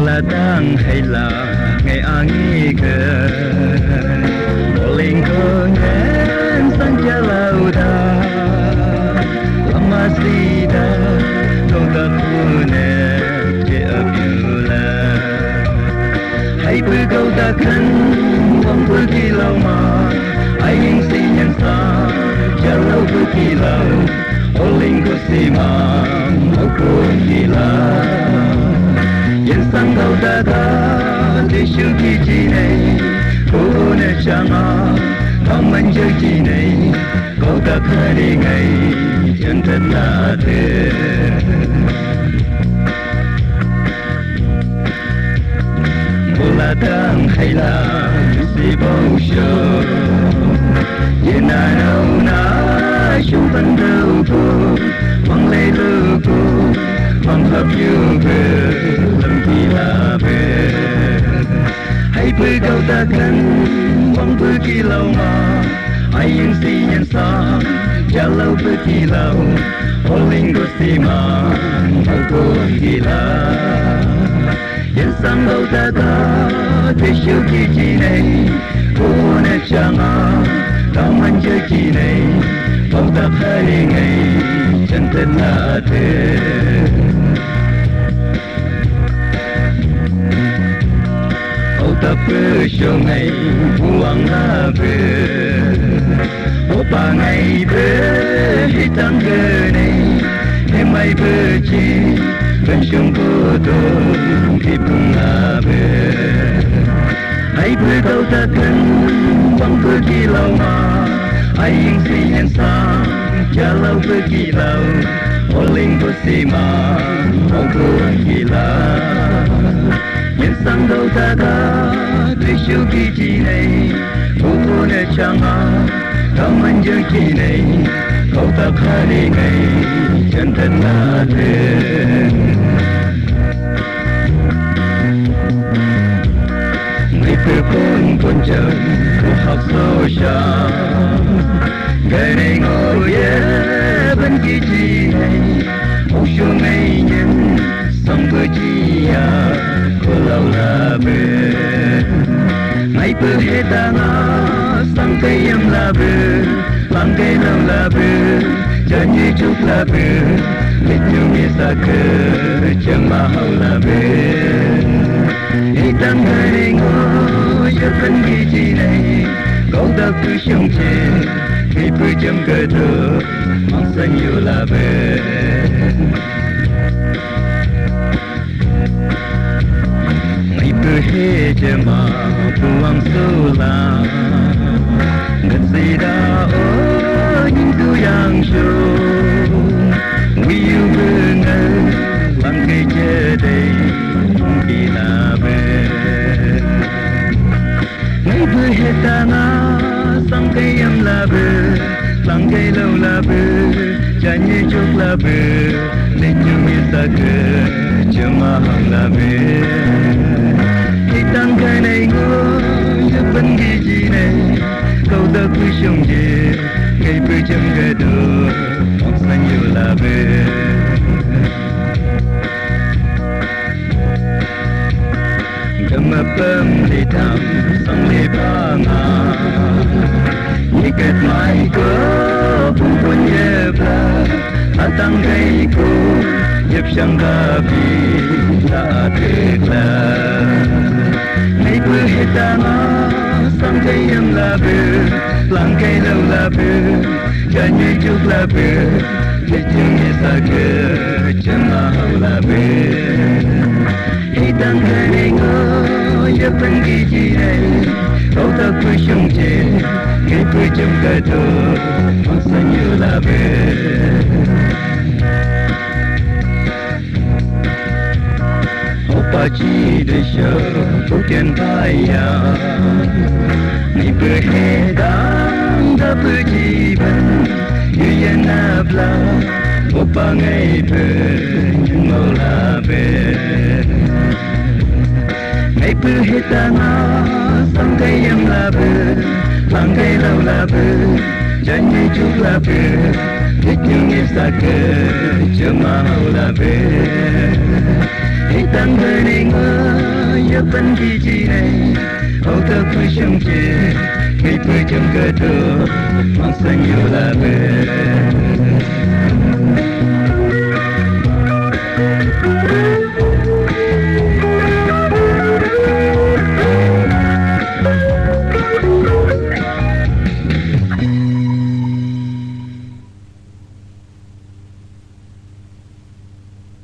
là đang hay là ngày anh cơ linh cô nhén sang cha lâu đà lama sida nông ta thu nè che ở biu la hay bư câu ta khăn vòng bư kỳ lâu mà ai yên si nhân sa cha lâu bư kỳ lâu linh cô si mà ô cô kỳ la yên sang câu ta ta để siêu kỳ chi này cô nè chăng à không mình chơi chi này câu ta khơi đi ngày chân thật là thế vô là đang hay là si bao giờ yên na đâu na chúng vẫn đâu cô mang lấy lưu cô mang hợp yêu về lâm kỳ là về hay bơi câu ta cần mang bơi kỳ lâu mà ai yên si nhân sa cha lâu bơi kỳ lâu ô linh cô si mà ô cô kỳ la yên sang lâu ta ta để siêu kỳ chi này cô nè chăng à cảm ơn chơi kỳ này câu ta khai ngày chân thật là thế ta bơ cho ngày buông lá bơ ô ba ngày bơ hít tăng cơ này em ai bơ chi bên trong cô tôi khi buông lá bơ ai bơ câu ta cần bằng bơ kỳ lâu mà ai yên si nhân sa cha lâu bơ kỳ lâu ô linh cô si mà ô cô kỳ la nhân sang đâu ta đã để siêu kỳ chi này cô nè chăng à cảm ơn chơi chi này câu ta khai đi ngày chân thật là thế ngày phơi con trời cô học sâu xa ngày này ngồi bên kỳ chi này một số ngày nhân xong bữa chi à cô lâu là bê ngày bữa hết ta ngã sang cây em là bê sang cây lâu là bê cho như chút là bê lịch nhiều nghĩa xa cơ chẳng mà hậu là bê đi tăng người đi ngồi cho thân kỳ chi này câu ta cứ sống chê khi bữa chấm cơ thơ mong xanh nhiều là bê he jema buang sula ngasida oh hindu yang shu wiu bengal langkai jedai gila be ngai bu hetana sangkai am la be langkai lâu la be janji chuk la be leju misa ke jema la be tăng cái này ngô cho phân ghi gì này câu ta cứ sống gì ngày bữa chấm cái đồ học sinh nhiều là về cầm ấp đi thăm sang lê ba ngà như kết mai có phun phun nhẹ ba tăng cái cô giúp sang ta vì ta thiệt là ngày bữa hết ta ngã sang cây em là bờ làng cây lâu là bờ cho như chút là bờ để chung như xa cơ chẳng mà hậu là bờ khi tăng cây này ngô giúp phân kỳ chi này câu ta cứ sống chê ngày bữa chung cái đồ hoặc xa nhiều là bờ Opa chi de show bukan payah ni berhedang tak berjiban Yuyan abla Opa ngai bermola ber Ngai berhedang Sangkai yang laber Langkai lau laber Janji juk laber Hikung isake Cuma laber Hitam bening ya ban gi ji nei ô ta phu shung che ngày phu chung cơ tu mang sang yêu la về